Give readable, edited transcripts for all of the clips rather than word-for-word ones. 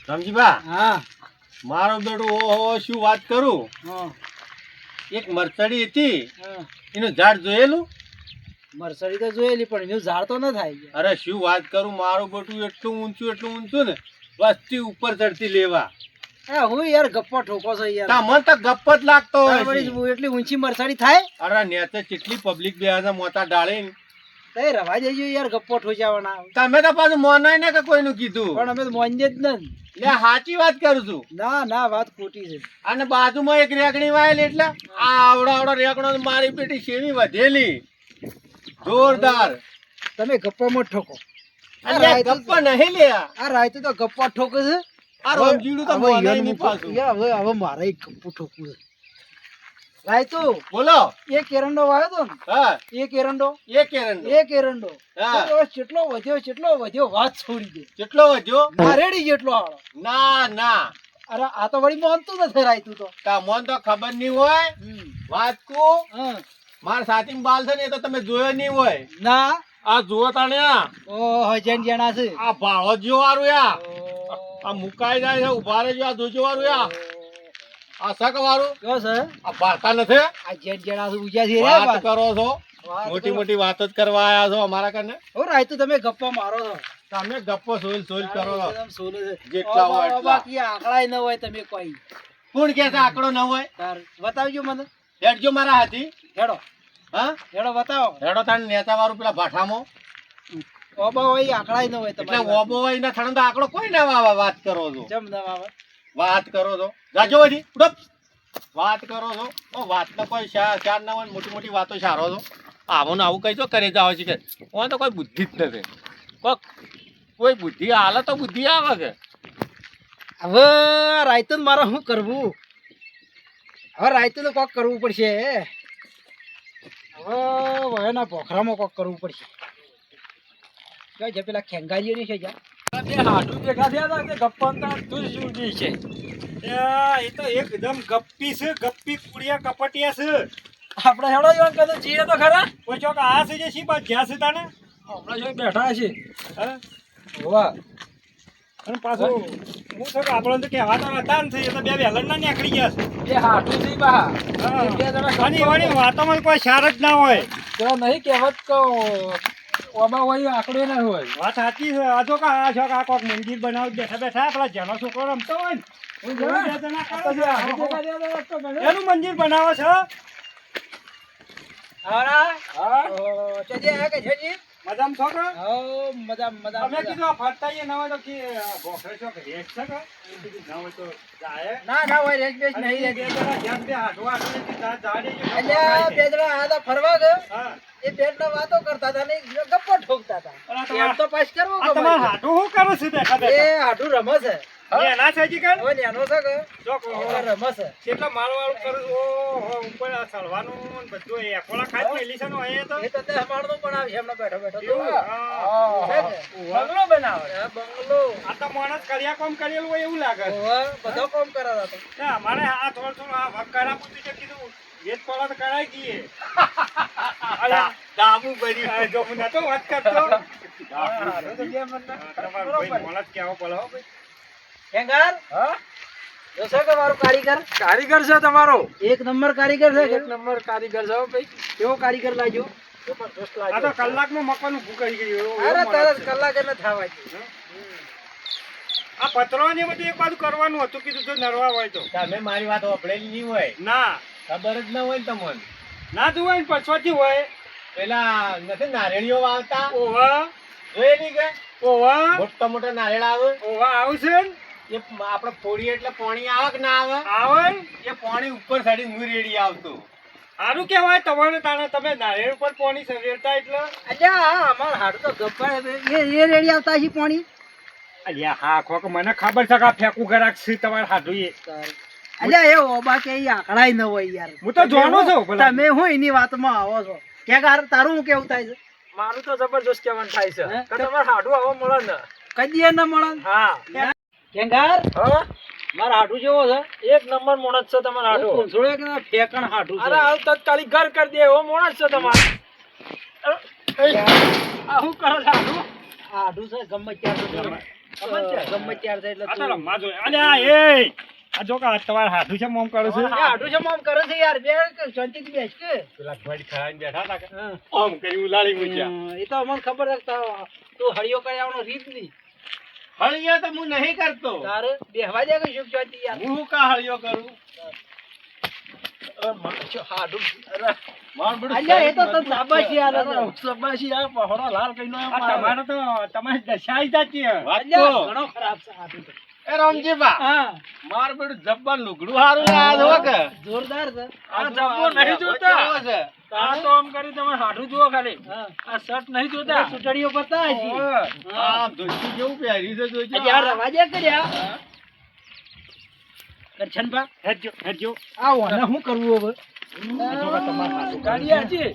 સમજીબા હા મારો બેટો ઓહો શું વાત કરું હા એક મરસડી હતી હા. એનું ઝાડ જોયેલું મરસડી તો જોયેલી પણ એનું ઝાડ તો ન થાય. અરે શું વાત કરું મારું બેટું એટલું ઊંચું ને વસ્તી ઉપર ચડતી લેવા હા હું યાર ગપ્પા ઠોકો છો યાર. તમને તો ગપ્પ જ લાગતો હોય તાર વળી છે. એટલી ઊંચી મરસડી થાય અરે નેતે કેટલી પબ્લિક બે મોટા ડાળીને તઈ રવા દેજો યાર ગપ્પો ઠોચાવાના. તમે તો પાછું મોનાય ને કે કોઈનું કીધું પણ અમે તો મોંજે જ નહીં. લે સાચી વાત કરું છું ના ના વાત ખોટી છે. અને બાજુમાં એક રેકડી વાયેલી એટલે આ આવડો રેકડો મારી પેટી શેવી વધેલી જોરદાર. તમે ગપ્પામાં જ ઠોકો. અરે ગપ્પા નહીં લ્યા આ રાયતું તો ગપ્પા ઠોકે છે. આ રમજીડું તો મોનાય નહીં પાછું. હવે મારે એક ગપ્પું ઠોકવું છે. રાયતું બોલો. એક એરંડો વાયો તો ને હા એક એરંડો એક એરંડો. એક એરંડો હા. તો હવે કેટલો વધ્યો વાત છોડી દે. કેટલો વધ્યો? નારેડી જેટલો આવો. ના ના અરે આ તો વળી માનતું નથી રાયતું તો. તમને તો ખબર નહીં હોય વાત કો હા. મારા સાથી બાલ છે ને એ તો તમે જોયો નહીં હોય. ના આ જુઓ તાણે ઓહો જણ જણા છે. આ ભાળો જો વાળું આ મુકાઈ જાય છે ઉભા રહેજો આ જોજો વાળું આ શક વાળું કયો છે આ ભારતા નથી. આ જણ જણા છે ઉજા છે રે વાત વાત. કરો છો વાત મોટી કરો. મોટી વાતો જ કરવા આયા છો અમારા કને. ઓ રાયતું તમે ગપ્પા મારો છો. તમે ગપ્પો સોલ સોલ કરો એકદમ સોલે છે. જેટલા હોય એટલા. બાકી આંકડાય ન હોય તમે કોઈ. કોણ કે છે આંકડો ન હોય? તાર બતાવજો મને. હેડજો મારા હાથી. હેડો હા હેડો બતાવો. હેડો તાણ નેતા વાળું પેલા ભાઠામાં ઓબા હોય આંકડાય ન હોય એટલે તમારે. ઓબો હોય ના થણ તો આંકડો કોઈ ના વાત કરો છો. જમ ના આવે. વાત કરો છો જાજો વળી ઉડપ. વાત કરો છો ઓ વાત તો કોઈ ચાર ના હોય મોટી મોટી વાતો સારો છો. આવું ને આવું કઈ તો કરે જાવ છે કે ઓન તો કોઈ બુદ્ધિ જ નથી. કોઈ બુદ્ધિ હાલે તો બુદ્ધિ આવે કે હવે રાયતું ને મારે શું કરવું? હવે રાયતું તો કોક કરવું પડશે. હવે વયના પોખરામાં કોક કરવું પડશે. કઈ છે પેલા ખેંગાજીઓ ની છે જ્યાં બે હાડું ભેગા થયા હતા તે ગપ્પા તું જુદી છે. એ તો એકદમ ગપ્પી છે ગપ્પી કુડિયા કપટિયા છે. આપણે હેડો જોન કદો જીએ તો ખરા. કોઈ ચોક આ છે જે શી બાદ જ્યાં છે તાને આપણે જો બેઠા છે. હા વાહ અને પાછું હું તો આપણને તો કહેવા તો હતા ને એ તો બે વેલણ ના નીકળી ગયા છે. બે હાડું છે બા. હા. બે જણા આની વાળી વાતોમાં કોઈ સાર જ ના હોય. તો નહીં કહેવત કહો ઓબા હોય આંકડો ના હોય. વાત સાચી છે આ તો આ છો આ કોક મંદિર બનાવી બેઠા બેઠા પેલા જેનો છોકરો રમતો હોય ને હું જોયું બે જણા કરે છે. એનું મંદિર બનાવો છે. હા હા ચજી આયા કે છજી? મજામાં છો કે? હો મજા મજા તમે કીધું આ ફરતા ઈ ના હોય તો કે ભોખરે છો કે રેસ છે કે? એમ કીધું ના હોય તો જાય. ના ના હોય રેસ બેસ અને નહીં એ બે જણા જેમ બે હાથો હાથે જાડે જેવો અલ્યા પકડાય બે છે. જણા આ તો ફરવા ગયો. હા. એ પેટના વાતો કરતા હતા ને ગપ્પો ઠોકતા હતા. અલા તમાર- એમ તો પાસ કરવો આ તમારે હાથું શું કરો છો બેઠા એ બેઠા? હાડું રમે છે. એના છે હજી કાંઈ? હવે નેનો છે કે જો કહો. હવે રમે છે. કેટલા માળવાળું કરું છું. ઓહો, ઉપર આ સળવાનું ને બધું એ એકોળા ખાઈ જ મેલી છે ને અહીંયા તો. એ તો તે હમારનો પણ આવી એમનો બેઠો બેઠો તો. એવું? હા. છે કે? બંગલો બનાવે. હા, બંગલો. આ તો માણસ કર્યા કામ કરેલું હોય એવું લાગે છે. ઓવે, બધો કામ કરાતા હતા. ના, અમારે આ થોડું થોડું આ વખ કરાવવું હતું તો કીધું વેત પડો તો કરાઈ દઈએ. દાબુ ભર્યું. જો હું નતો વાત કરતો. હા, તો જે મને તમારો બરોબર. ભાઈ મોણસ કહેવો પડે હો ભાઈ. ખેંગાર, હા જોશો કે મારો કારીગર? કારીગર છે તમારો. એક નંબર કારીગર છે કે? એક નંબર કારીગર છે હો ભાઈ. કેવો કારીગર લાગ્યો? જબરદસ્ત આ તો લાગ્યો. કલાકમાં મકાન ઊભું કરી ગયું. એવું અરે માણસ તરત છે. કલાક એટલે થવા ગયું. આ પતરા ને બધું એક બાજુ કરવાનું હતું કીધું જો નરવા હોય તો. તમે મારી વાત સાંભળેલી નહીં હોય ના ખબર જ ના હોય ને તમને ના જોવાય ને પછવાથી હોય. પેલા નથી નારેળીઓ વાવતા ઓવા જોયેલી કે ઓવા મોટા મોટા નારેળ આવે ઓવા આવશે ને એ આપણે ફોડીએ એટલે પાણી આવે કે ના આવે આવે એ પાણી ઉપર ચડી હું રેડી આવતું સારું કહેવાય તમારે તાણે તમે નારિયેળ ઉપર પાણી સવેરતા એટલે. અલ્યા આ અમાર હાડું તો ગબ્બર એ રેડી આવતા છે પાણી. અલ્યા હા ખોક મને ખબર છે કે આ ફેંકું ગરાક છે તમારે હાડું એ. અલ્યા એ ઓબા કે ઈ આંકડાય ન હોય યાર. હું તો જાણું છું ભલા. તમે હું એની વાતમાં આવો છો? ક્યાં તારું હું કેવું થાય છે? મારું તો જબરદસ્ત કહેવાનું થાય છે હે? કે તમારે હાડું આવા મળે ને. કદી ન મળે. હા કેંગાર હા મારા હાડું જેવો છે. એક નંબર મોણસ છે તમારે હાડું. પૂંછડો કે ફેકણ હાડું છે. અરે આવ તત્કાલિક ઘર કરી દે એવો મોણસ છે તમારે. આ શું કરો છો હાડું? આઢું છે ગમે ત્યારે ગમે ત્યારે થાય એટલે આ તો તું- રમવા જોઈએ. અલ્યા, એ આ જો કે આ તમારે હાથું છે મોમ કરે છે એ આઢું છે આમ કરે છે યાર બે શાંતિથી બેસ કે પેલા ઘડી ખરાઈને બેઠા હતા કે હા. આમ કરી ઉલાળી મૂક્યા. એ તો અમને ખબર છે કે તું હળિયો કરી આવવાનો રીત નહીં હળિયો તો હું નહીં કરતો. તારે બેહવા દે કે શું શાંતિ યાર હું કા હળિયો કરું? હાડું મારું બધું અલ્યા એ તો તને શરીર શાબાશી યાર શાબાશી આ પહોળો લાલ કઈનો આ તમારે તો તમારી દશાઈ જતી હે. વાત અલ્યા તો. ઘણો ખરાબ છે હાડું તો. એ રામજીબા, હા મારું બધું જબ્બર લુગડું હારું ને આ જો કે જોરદાર છે આ જબ્બો નહીં જોતા. કેવો છે? આ તો આમ કરી તમે હાડું જુઓ ખાલી. હા આ શર્ટ નહીં જોતા. ચૂંટણીઓ પતા હજી ઓય. આમ ધોતી જેવું પહેર્યું છે જોજો. અલ્યા આ રવા દે કર્યા કરછનભા હેડજો હેડજો. આ ઓને શું કરવું હવે આ જો કે તમારે હાડું ગાડી આજી.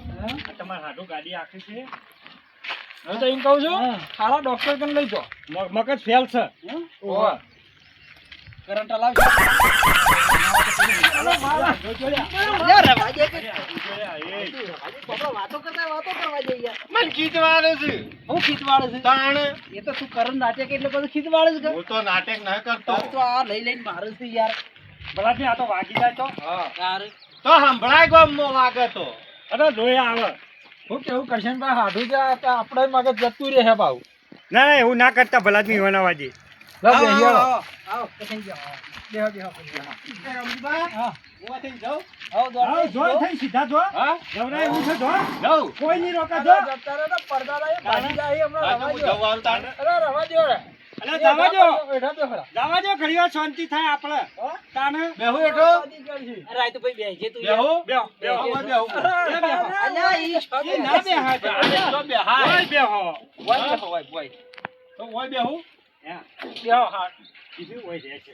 આ તમારે હાડું ગાડી આખી છે. હું તો એમ કહું છું હા. ખાલા ડોક્ટર કન લઈ જાઓ. મગજ ફેલ છે. ઓય. કરંટ લાવજો અલ્યા રવા દે કે આપણે વાતો કરવા જઈએ યાર મને ખીચવાડે છે. હું ખીચવાડે છે તાણ એ તો તું કરણ નાટક એટલે બધું ખીચવાડે છે હું તો નાટક ન કરતો. તાર તો આ લઈ લઈને મારે છે યાર ભલાથી આ તો વાગી જાય તો. તારે તો સંભળાય ગામમાં વાગે તો. અરે લોહી આવે. હું કેવું કરશન ભાઈ હાડું છે તો આપણે મગજ જતું રહે બાઉ. ના એવું ના કરતા ભલાથી વનાવાજી. આવો કઠિન જાઓ બેહો બેહો એ રામજીબા, હા હું આથી જાઉં? આવો દોડ જો થઈ સીધા જો. હા? જવરાય એવું છે જો. જાઉં? કોઈ નહીં રોકા જો. હા, તો હું જાઉં આવું તાણ. અલે જવા દો. જવા દો ઘડી વાર શાંતિ થાય આપણે. તાને બેહું હેઠો? અરે આ તો ભાઈ બેહજે તું બેહું? બેહો બેહો. આમાં બેહું. અલ્યા ઈ એ ના બેહાય તો. અરે તો બેહાય. ઓય બેહો. ઓય બેહો, ઓય. તો ઓય બેહું? બેહો હાથ. કીધું હોય છે છે.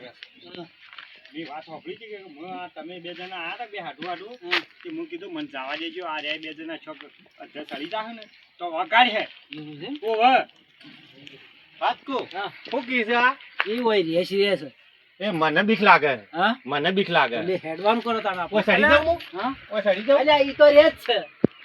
મેં વાત સાંભળી હતી કે તમે બે જણા આયા હતા બે હાડું હાડું કે હું કીધું મને જવા દેજો આ રહ્યા બે જણા છોક અધ્ધર ચડી જાહે ને તો વગાડ હે. એવું છે ઓવે. વાત કહું? હા શું કી છે આ? ઈ હોય રેસ એ મને બીક લાગે. હા મને બીક લાગે. એટલે હેડવાન કરો તાણ ઓય આપણે સડી જાઉં હું? હા ઓય સડી જાઉં? અલ્યા ઈ તો રેસ છે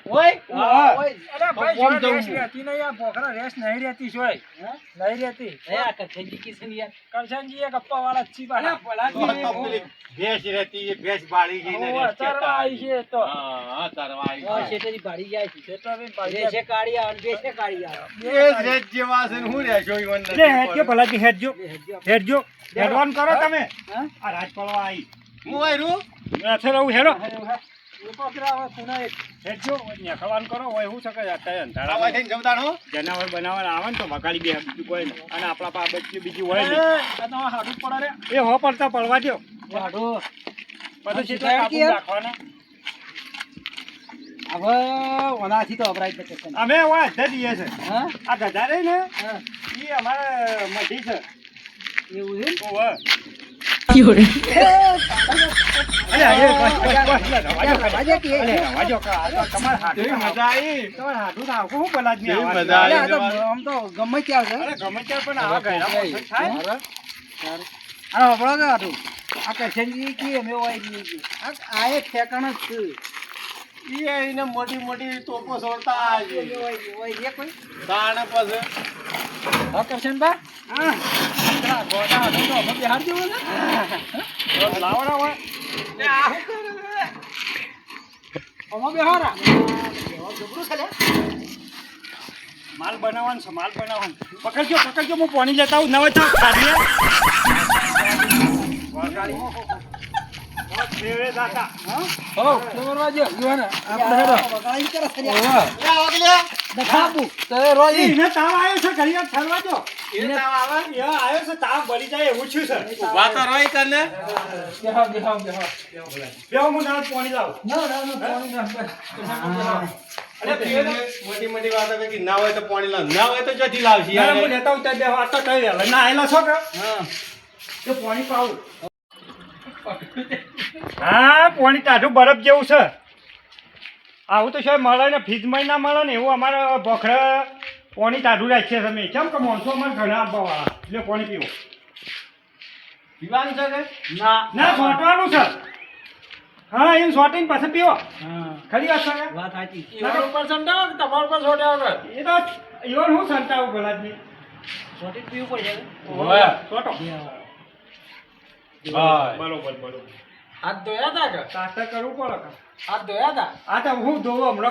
ઓય? હા. ઓય અરે ભાઈ કોમ જો જવું? રેસ રહેતી નહીં આ પોખરા રેસ નહીં રહેતી જોય. હા નહીં રહેતી. હે કઠિન કિશન યાર કરશનજી એ ગપ્પા વાળા જ છી પાછા. તો પેલી ભેંસ રહેતી, એ ભેંસ બાળી ગઈ ને ઓવે, રેસ તરવા કહેતા. આવી છે તો. હા, હા, તરવા આવી હા છે. શેઠેજી ભાડી જાય છે તો બી પાછી રેસે કાઢી આવે ને બેસે કાઢી આવે એ જ રેસ જેવા છે ને હું રહેશો ઈવન નથી લે હેડજો પડ્યો. ભલાજી હેડજો. બેહજો હેડજો. હેડવાન કરો તમે. હા આ રાજ પડવા આવી. હું આયરું? નથી રહું હેડો. પુના હેડજો નેખવાનું કરો હોય શું શકે અત્યારે આ અંધારા વાય થઈને જવદાણ હો? જનાવર બનાવવાના આવે ને તો વગાડી બે બીજું કોઈ નહીં. અને આપણા પાસે બચ્ચી બીજી હોય નહીં. એ હો પડતા પડવા દો. વાડો પછી સીધા કેટલા કાબુ કેમ? રાખવાના. હવે ઓનાથી તો અભરાય છે કઠિન અમે હોય અડધા દઈએ છે. હા આ ગધા રહી ને હા એ અમારે મઢી છે. એવું છે ઓવે. અરે, બસ, બસ, બસ, રવા દો ખાલી. રવા દે કે? અરે, રવા દો કે આ તો તમારે હાથું કેવી ના મજા આવી? તમારે હાથું ના આવું શું બલાદ નહીં કેવી આવવાનું? મજા આવી? અરે આ તો આમ તો ગમે ત્યાં છે અરે ગમે ત્યાં પણ આવા ગયડા મોસમ થાય. અરે હબળો કે હતું આ કઠિનજી કી અમે હોય નહીં કી આ એક ઠેકાણ જ છે ઈ એને મોટી મોટી તોપો છોડતા આવી. અમે હોય એ કોઈ તાણે પછી હા કરશનબા? હા. પેલા ગોટા હાથું તો અમે બિહાર જેવું ને? તો લાવડા હોય. અમે બેહારા માલ બનાવવાનું છે માલ બનાવવાનું. પકડજો પકડજો હું પાણી લેતા આવું નવે થાવ ખાડીએ. હો તમારવા જો યુવાને આપણે હેડો વગાડી કરે છે લે આવો કે લે. દખાબુ તો રોજી એને તાવ આવ્યો છે ઘડી વાર ઠરવા દો. એને તાવ આવે? એ આવ્યો છે તાવ બળી જાય એવું છું છે. ઊભા તો રહી કને. બેહો હું નાળ પાણી લાવું. અરે પેલે મોટી મોટી વાતો કે કે ના હોય તો પાણી લાવ. ના હોય તો જતી લાવશી ના, હું યાર. લેતા આવું ત્યાં બેહો. આ તો કઈ વહેલા ના આયેલા છો કે? હા તો પાણી પાવું. હા પાણી ટાઢું બરફ જેવું છે. આવું તો સાહેબ મળે ને ફ્રીજમાં ના મળે ને એવું અમારા ભોખરા પાણી ટાઢું રાખીએ તમે કેમ કે માણસો અમારે ઘણા આપવાવાળા એટલે પાણી પીવો. પીવાનું છે કે? ના સોટવાનું છે. હા એમ સોટીને પછી પીવો. હા ખરી વાત છે વાત સાચી એ તો ઈવન હું સંતાવું ગલાજની. સોટી પીવું પડશે ઓવે. ચોટો. ભાઈ. બરોબર બરોબર. હાથ ધોયા તા કે કાસ્ટર કરવું પડે કે. હાથ ધોયા તા આ તો હું ધોવો હમણાં